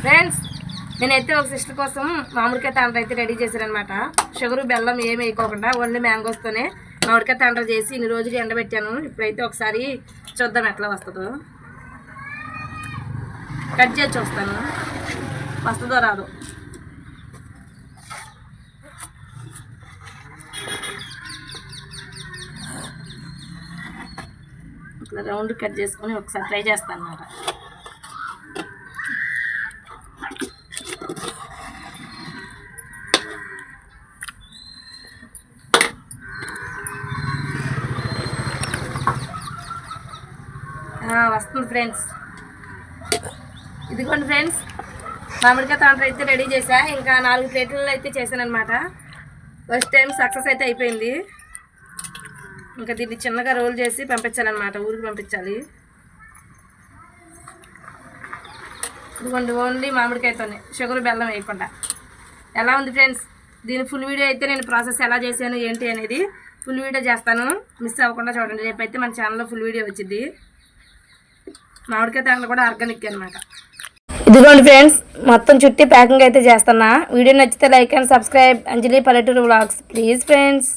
Friends నేనైతే ఒక sister కోసం మామిడికాయ తాండ్ర అయితే రెడీ చేశారనమాట. షుగరు బెల్లం ఏమి వేయకోకుండా ఓన్లీ మ్యాంగోస్తోనే మామిడికాయ తాండ్ర చేసి ఇన్ని రోజులు ఎండబెట్టాను. ఇప్పుడైతే ఒకసారి చూద్దాం ఎట్లా వస్తుందో. కట్ చేసి చూస్తాను వస్తుందో రాదు. ఇట్లా రౌండ్ కట్ చేసుకొని ఒకసారి ట్రై చేస్తాను అన్నమాట. వస్తుంది ఫ్రెండ్స్. ఇదిగోండి ఫ్రెండ్స్, మామిడికాయ తాండ్ర అయితే రెడీ చేశా. ఇంకా 4 ప్లేట్లలో అయితే చేశాను అనమాట. ఫస్ట్ టైం సక్సెస్ అయితే అయిపోయింది. ఇంకా దీన్ని చిన్నగా రోల్ చేసి పంపించాలన్నమాట, ఊరికి పంపించాలి. ఇదిగోండి ఓన్లీ మామిడికాయతోనే, షుగర్ బెల్లం వేయకుండా. ఎలా ఉంది ఫ్రెండ్స్? దీని ఫుల్ వీడియో అయితే నేను ప్రాసెస్ ఎలా చేశాను ఏంటి అనేది ఫుల్ వీడియో చేస్తాను, మిస్ అవ్వకుండా చూడండి. రేపైతే మన ఛానల్లో ఫుల్ వీడియో వచ్చింది. మామిడికాయ తాండ్ర కూడా ఆర్గానిక్ అనమాట. ఇదిగోండి ఫ్రెండ్స్, మొత్తం చుట్టి ప్యాకింగ్ అయితే చేస్తున్నా. వీడియో నచ్చితే లైక్ అండ్ సబ్స్క్రైబ్. అంజలి పల్లెటూరు వ్లాగ్స్ ప్లీజ్ ఫ్రెండ్స్.